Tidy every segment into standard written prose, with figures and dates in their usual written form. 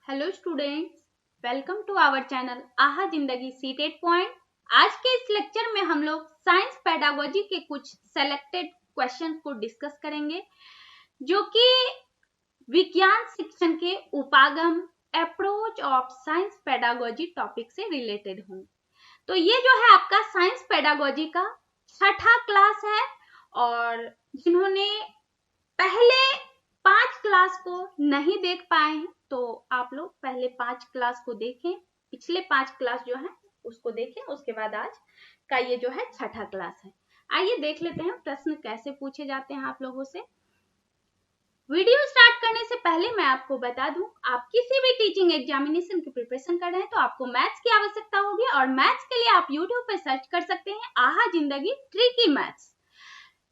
Hello students, welcome to our channel Aha Zindagi seated point. आज के इस लेक्चर में हम लोग साइंस पेडागोजी के कुछ सेलेक्टेड क्वेश्चन को डिस्कस करेंगे जो कि विज्ञान शिक्षण के उपागम approach of science pedagogy topic से रिलेटेड होंगे। तो ये जो है आपका साइंस पेडागोजी का छठा क्लास है और जिन्होंने पहले 5 क्लास को नहीं देख पाए हैं तो आप लोग पहले 5 क्लास को देखें, पिछले 5 क्लास जो है उसको देखें, उसके बाद आज का ये जो है छठा क्लास है। आइए देख लेते हैं प्रश्न कैसे पूछे जाते हैं आप लोगों से। वीडियो स्टार्ट करने से पहले मैं आपको बता दूं, आप किसी भी टीचिंग एग्जामिनेशन की प्रिपरेशन कर रहे हैं तो आपको मैथ्स की आवश्यकता होगी और मैथ्स के लिए आप यूट्यूब पर सर्च कर सकते हैं आहा जिंदगी ट्रिकी मैथ्स।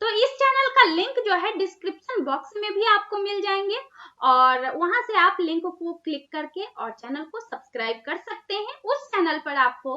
तो इस चैनल का लिंक जो है डिस्क्रिप्शन बॉक्स में भी आपको मिल जाएंगे और वहां से आप लिंक को क्लिक करके और चैनल को सब्सक्राइब कर सकते हैं। उस चैनल पर आपको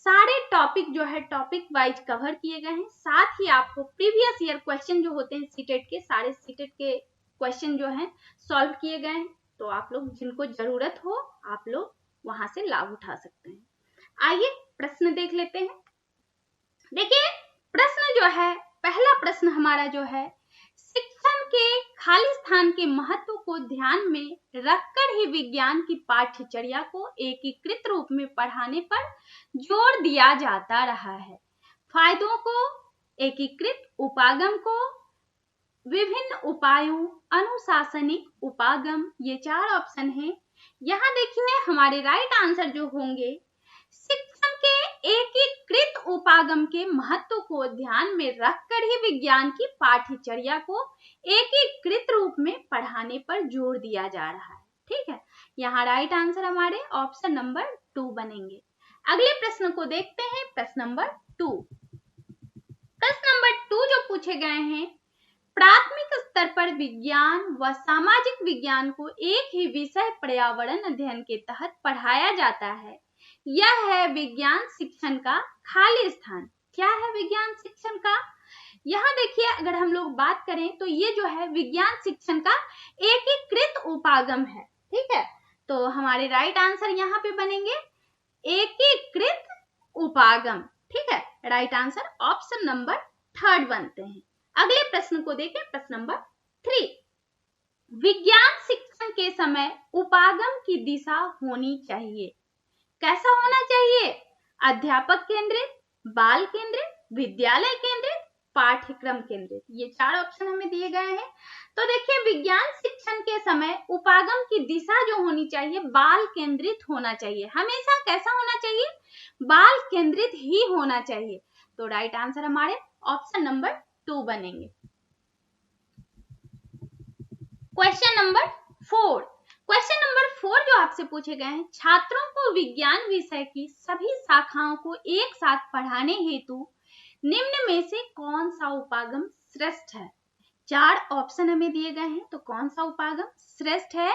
सारे टॉपिक जो है टॉपिक वाइज कवर किए गए हैं, साथ ही आपको प्रीवियस ईयर क्वेश्चन जो होते हैं सीटेट के, सारे सीटेट के क्वेश्चन जो हैं सॉल्व किए गए हैं। तो आप लोग जिनको जरूरत हो आप लोग वहां से लाभ उठा सकते हैं। आइए प्रश्न देख लेते हैं। देखिए प्रश्न जो है, पहला प्रश्न हमारा जो है, शिक्षण के खाली स्थान के महत्व को ध्यान में रखकर ही विज्ञान की पाठ्यचर्या को एकीकृत रूप में पढ़ाने पर जोर दिया जाता रहा है। फायदों को, एकीकृत उपागम को, विभिन्न उपायों, अनुशासनिक उपागम, ये 4 ऑप्शन हैं। यहाँ देखिए हमारे राइट आंसर जो होंगे, शिक्षण के एकीकृत उपागम के महत्व को ध्यान में रखकर ही विज्ञान की पाठ्यचर्या को एकीकृत रूप में पढ़ाने पर जोर दिया जा रहा है। ठीक है, यहाँ राइट आंसर हमारे ऑप्शन नंबर 2 बनेंगे। अगले प्रश्न को देखते हैं, प्रश्न नंबर 2। प्रश्न नंबर 2 जो पूछे गए हैं, प्राथमिक स्तर पर विज्ञान व सामाजिक विज्ञान को एक ही विषय पर्यावरण अध्ययन के तहत पढ़ाया जाता है। यह है विज्ञान शिक्षण का खाली स्थान। क्या है विज्ञान शिक्षण का? यहाँ देखिए अगर हम लोग बात करें तो ये जो है विज्ञान शिक्षण का एकीकृत उपागम है। ठीक है, तो हमारे राइट आंसर यहाँ पे बनेंगे एकीकृत उपागम। ठीक है, राइट आंसर ऑप्शन नंबर 3 बनते हैं। अगले प्रश्न को देखें, प्रश्न नंबर 3। विज्ञान शिक्षण के समय उपागम की दिशा होनी चाहिए। कैसा होना चाहिए? अध्यापक केंद्रित, बाल केंद्रित, विद्यालय केंद्रित, पाठ्यक्रम केंद्रित, ये 4 ऑप्शन हमें दिए गए हैं। तो देखिए विज्ञान शिक्षण के समय उपागम की दिशा जो होनी चाहिए बाल केंद्रित होना चाहिए। हमेशा कैसा होना चाहिए? बाल केंद्रित ही होना चाहिए। तो राइट आंसर हमारे ऑप्शन नंबर 2 बनेंगे। Question number 4। क्वेश्चन नंबर 4 जो आपसे पूछे गए हैं, छात्रों को विज्ञान विषय की सभी शाखाओं को एक साथ पढ़ाने हेतु निम्न में से कौन सा उपागम श्रेष्ठ है? 4 ऑप्शन हमें दिए गए हैं, तो कौन सा उपागम श्रेष्ठ है?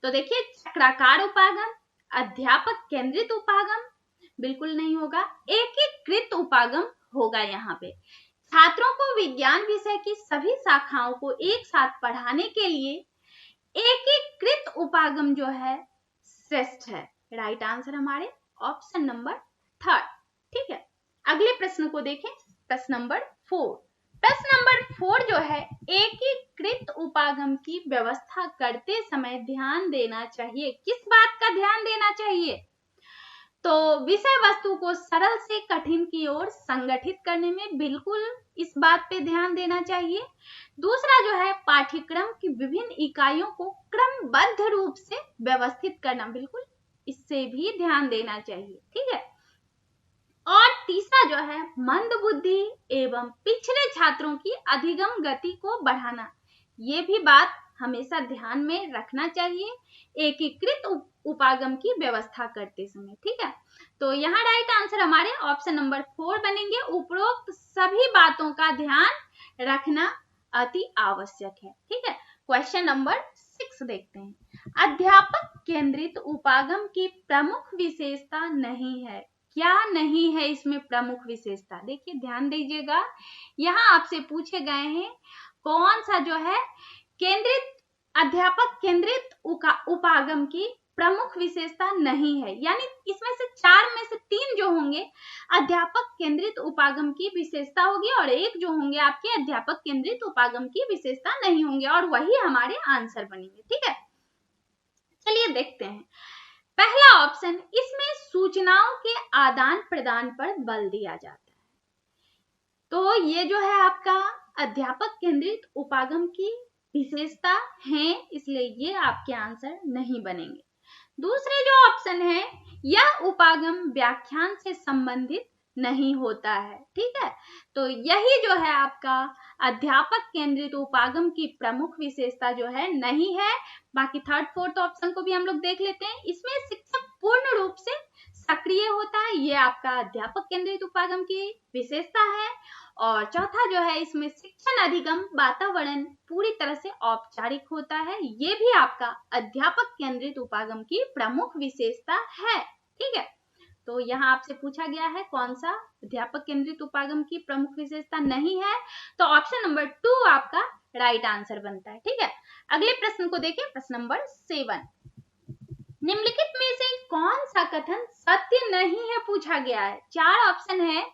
तो देखिए चक्राकार उपागम, अध्यापक केंद्रित उपागम, बिल्कुल नहीं होगा, एकीकृत उपागम होगा। यहाँ पे छात्रों को विज्ञान विषय की सभी शाखाओं को एक साथ पढ़ाने के लिए एकीकृत उपागम जो है श्रेष्ठ है। राइट आंसर हमारे ऑप्शन नंबर 3। ठीक है, अगले प्रश्न को देखें, प्रश्न नंबर 4। प्रश्न नंबर 4 जो है, एकीकृत उपागम की व्यवस्था करते समय ध्यान देना चाहिए। किस बात का ध्यान देना चाहिए? तो विषय वस्तु को सरल से कठिन की ओर संगठित करने में बिल्कुल इस बात पे ध्यान देना चाहिए। दूसरा जो है, पाठ्यक्रम की विभिन्न इकाइयों को क्रमबद्ध रूप से व्यवस्थित करना, बिल्कुल इससे भी ध्यान देना चाहिए। ठीक है, और तीसरा जो है, मंद बुद्धि एवं पिछड़े छात्रों की अधिगम गति को बढ़ाना, ये भी बात हमेशा ध्यान में रखना चाहिए एकीकृत उपागम की व्यवस्था करते समय। ठीक है, तो यहाँ राइट आंसर हमारे ऑप्शन नंबर 4 बनेंगे। उपरोक्त सभी बातों का ध्यान रखना अति आवश्यक है। ठीक है, क्वेश्चन नंबर 6 देखते हैं। अध्यापक केंद्रित उपागम की प्रमुख विशेषता नहीं है। क्या नहीं है इसमें प्रमुख विशेषता? देखिए ध्यान दीजिएगा, यहाँ आपसे पूछे गए हैं कौन सा जो है केंद्रित, अध्यापक केंद्रित उपागम की प्रमुख विशेषता नहीं है, यानी इसमें से 4 में से 3 जो होंगे अध्यापक केंद्रित उपागम की विशेषता होगी और 1 जो होंगे आपके अध्यापक केंद्रित उपागम की विशेषता नहीं होंगे और वही हमारे आंसर बनेंगे। ठीक है, चलिए देखते हैं। पहला ऑप्शन, इसमें सूचनाओं के आदान प्रदान पर बल दिया जाता है। तो ये जो है आपका अध्यापक केंद्रित उपागम की विशेषता है, इसलिए ये आपके आंसर नहीं बनेंगे। दूसरे जो ऑप्शन है, यह उपागम व्याख्यान से संबंधित नहीं होता है। ठीक है, तो यही जो है आपका अध्यापक केंद्रित उपागम की प्रमुख विशेषता जो है नहीं है। बाकी थर्ड फोर्थ ऑप्शन को भी हम लोग देख लेते हैं। इसमें शिक्षक पूर्ण रूप से सक्रिय होता है, ये आपका अध्यापक केंद्रित उपागम की विशेषता है। और चौथा जो है, इसमें शिक्षण अधिगम वातावरण पूरी तरह से औपचारिक होता है, ये भी आपका अध्यापक केंद्रित उपागम की प्रमुख विशेषता है। ठीक है, तो यहाँ आपसे पूछा गया है कौन सा अध्यापक केंद्रित उपागम की प्रमुख विशेषता नहीं है, तो ऑप्शन नंबर 2 आपका राइट आंसर बनता है। ठीक है, अगले प्रश्न को देखें, प्रश्न नंबर 7। निम्नलिखित में से कौन सा कथन सत्य नहीं है पूछा गया है। 4 ऑप्शन है,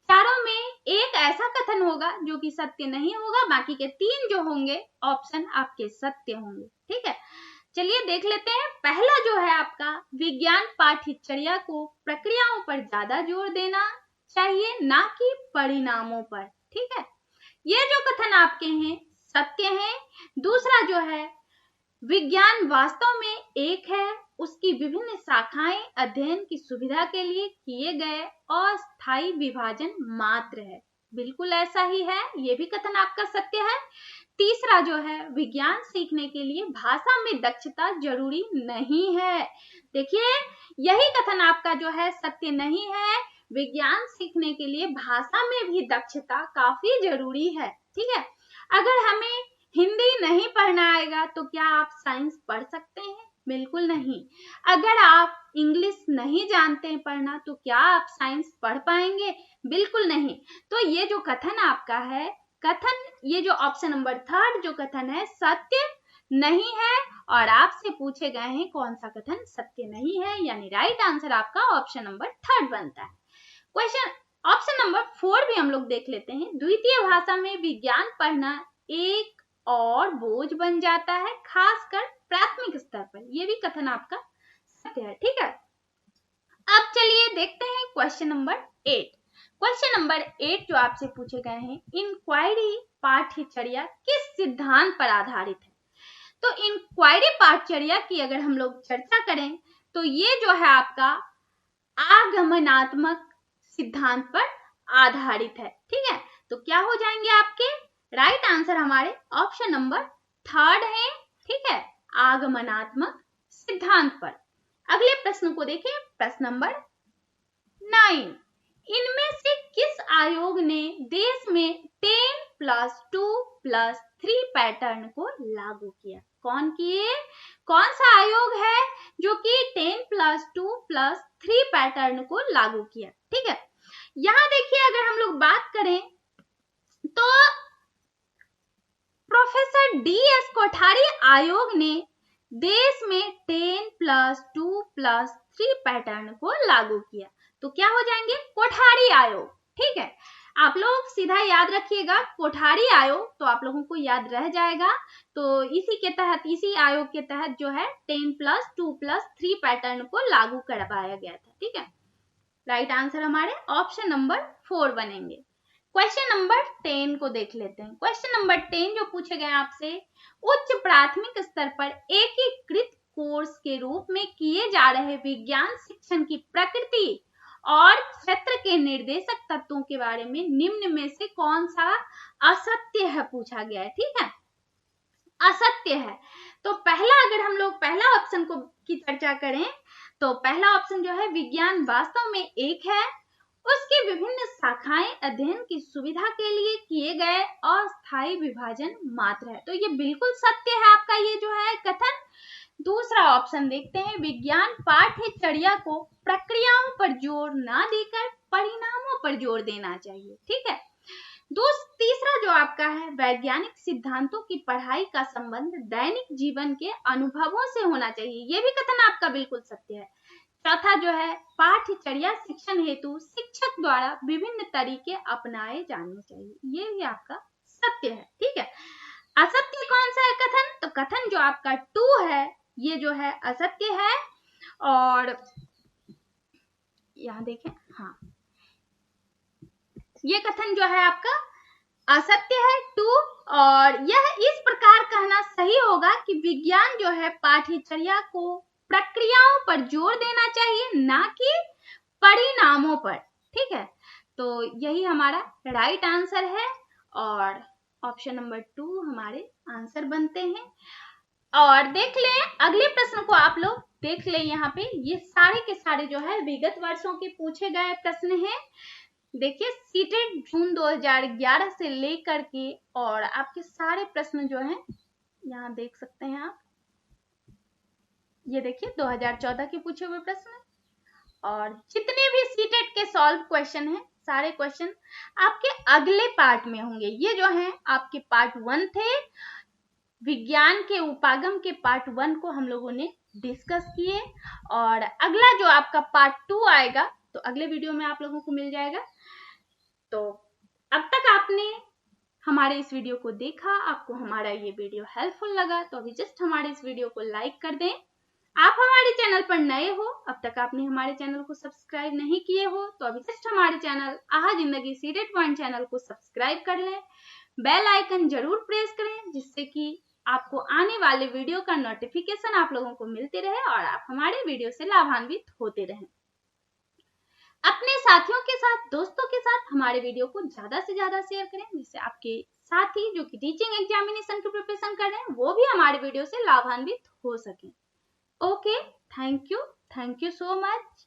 चारों में एक ऐसा कथन होगा जो कि सत्य नहीं होगा, बाकी के 3 जो होंगे ऑप्शन आपके सत्य होंगे। ठीक है, चलिए देख लेते हैं। पहला जो है आपका, विज्ञान पाठ्यचर्या को प्रक्रियाओं पर ज्यादा जोर देना चाहिए, ना कि परिणामों पर। ठीक है, ये जो कथन आपके हैं सत्य है। दूसरा जो है, विज्ञान वास्तव में एक है, उसकी विभिन्न शाखाएं अध्ययन की सुविधा के लिए किए गए अस्थायी विभाजन मात्र है, बिल्कुल ऐसा ही है, ये भी कथन आपका सत्य है। तीसरा जो है, विज्ञान सीखने के लिए भाषा में दक्षता जरूरी नहीं है। देखिए, यही कथन आपका जो है सत्य नहीं है, विज्ञान सीखने के लिए भाषा में भी दक्षता काफी जरूरी है। ठीक है, अगर हमें हिंदी नहीं पढ़ना आएगा तो क्या आप साइंस पढ़ सकते हैं? बिल्कुल नहीं। अगर आप इंग्लिश नहीं जानते हैं पढ़ना तो क्या आप साइंस पढ़ पाएंगे? बिल्कुल नहीं। तो ये जो कथन आपका है, कथन ये जो ऑप्शन नंबर 3 जो कथन है सत्य नहीं है, और आपसे पूछे गए हैं कौन सा कथन सत्य नहीं है, यानी राइट आंसर आपका ऑप्शन नंबर 3 बनता है। क्वेश्चन ऑप्शन नंबर 4 भी हम लोग देख लेते हैं। द्वितीय भाषा में विज्ञान पढ़ना एक और बोझ बन जाता है, खासकर प्राथमिक स्तर पर, यह भी कथन आपका सत्य है। ठीक है, अब चलिए देखते हैं क्वेश्चन नंबर 8। क्वेश्चन नंबर 8 जो आपसे पूछे गए हैं, इंक्वायरी पाठ्यचर्या किस सिद्धांत पर आधारित है? तो इंक्वायरी पाठ्यचर्या की अगर हम लोग चर्चा करें तो ये जो है आपका आगमनात्मक सिद्धांत पर आधारित है। ठीक है, तो क्या हो जाएंगे आपके राइट आंसर हमारे ऑप्शन नंबर 3 है। ठीक है, आगमनात्मक सिद्धांत पर। अगले प्रश्न को देखें, प्रश्न नंबर 9। इनमें से किस आयोग ने देश में 10+2+3 पैटर्न को लागू किया? कौन सा आयोग है जो कि 10+2+3 पैटर्न को लागू किया? ठीक है, यहां देखिए अगर हम लोग बात करें तो प्रोफेसर DS कोठारी आयोग ने देश में 10+2+3 पैटर्न को लागू किया। तो क्या हो जाएंगे? कोठारी आयोग। ठीक है, आप लोग सीधा याद रखिएगा कोठारी आयोग, तो आप लोगों को याद रह जाएगा। तो इसी के तहत, इसी आयोग के तहत जो है 10+2+3 पैटर्न को लागू करवाया गया था। ठीक है, राइट आंसर हमारे ऑप्शन नंबर 4 बनेंगे। क्वेश्चन नंबर 10 को देख लेते हैं। क्वेश्चन नंबर 10 जो पूछे गए आपसे, उच्च प्राथमिक स्तर पर एकीकृत कोर्स के रूप में किए जा रहे विज्ञान शिक्षण की प्रकृति और क्षेत्र के निर्देशक तत्वों के बारे में निम्न में से कौन सा असत्य है पूछा गया है। ठीक है, असत्य है। तो पहला, अगर हम लोग पहला ऑप्शन को की चर्चा करें तो पहला ऑप्शन जो है, विज्ञान वास्तव में एक है, उसकी विभिन्न शाखाएं अध्ययन की सुविधा के लिए किए गए अस्थायी विभाजन मात्र है। तो ये बिल्कुल सत्य है आपका ये जो है कथन। दूसरा ऑप्शन देखते हैं, विज्ञान पाठ्यचर्या को प्रक्रियाओं पर जोर ना देकर परिणामों पर जोर देना चाहिए। ठीक है, तीसरा जो आपका है, वैज्ञानिक सिद्धांतों की पढ़ाई का संबंध दैनिक जीवन के अनुभवों से होना चाहिए, ये भी कथन आपका बिल्कुल सत्य है। चौथा जो है, पाठ्यचर्या शिक्षण हेतु शिक्षक द्वारा विभिन्न तरीके अपनाए जाने चाहिए, ये भी आपका सत्य है। ठीक है, असत्य कौन सा है कथन? तो कथन जो आपका 2 है, ये जो है असत्य है। और यहाँ देखें, हाँ, ये कथन जो है आपका असत्य है 2। और यह इस प्रकार कहना सही होगा कि विज्ञान जो है पाठ्यचर्या को प्रक्रियाओं पर जोर देना चाहिए, ना कि परिणामों पर। ठीक है, तो यही हमारा राइट आंसर है और ऑप्शन नंबर 2 हमारे आंसर बनते हैं। और देख लें अगले प्रश्न को, आप लोग देख लें, यहाँ पे ये सारे के सारे जो है विगत वर्षों के पूछे गए प्रश्न हैं। देखिए सीटेट जून 2011 से लेकर के और आपके सारे प्रश्न जो हैं यहाँ देख सकते हैं आप, ये देखिए 2014 के पूछे हुए प्रश्न, और जितने भी सीटेट के सॉल्व क्वेश्चन हैं, सारे क्वेश्चन आपके अगले पार्ट में होंगे। ये जो हैं आपके पार्ट 1 थे, विज्ञान के उपागम के पार्ट 1 को हम लोगों ने डिस्कस किए, और अगला जो आपका पार्ट 2 आएगा तो अगले वीडियो में आप लोगों को मिल जाएगा। तो अब तक आपने हमारे इस वीडियो को देखा, आपको हमारा ये वीडियो हेल्पफुल लगा तो अभी जस्ट हमारे इस वीडियो को लाइक कर दें। आप हमारे चैनल पर नए हो, अब तक आपने हमारे चैनल को सब्सक्राइब नहीं किए हो तो अभी जस्ट हमारे चैनल आहा जिंदगी सीटेट पॉइंट चैनल को सब्सक्राइब कर लें, बेल आइकन जरूर प्रेस करें, जिससे कि आपको आने वाले वीडियो का नोटिफिकेशन आप लोगों को मिलते रहे और आप हमारे वीडियो से लाभान्वित होते रहें। अपने साथियों के साथ, दोस्तों के साथ हमारे वीडियो को ज्यादा से ज्यादा शेयर करें, जिससे आपके साथी जो कि टीचिंग एग्जामिनेशन की प्रिपरेशन कर रहे हैं वो भी हमारे वीडियो से लाभान्वित हो सके। Okay, thank you so much.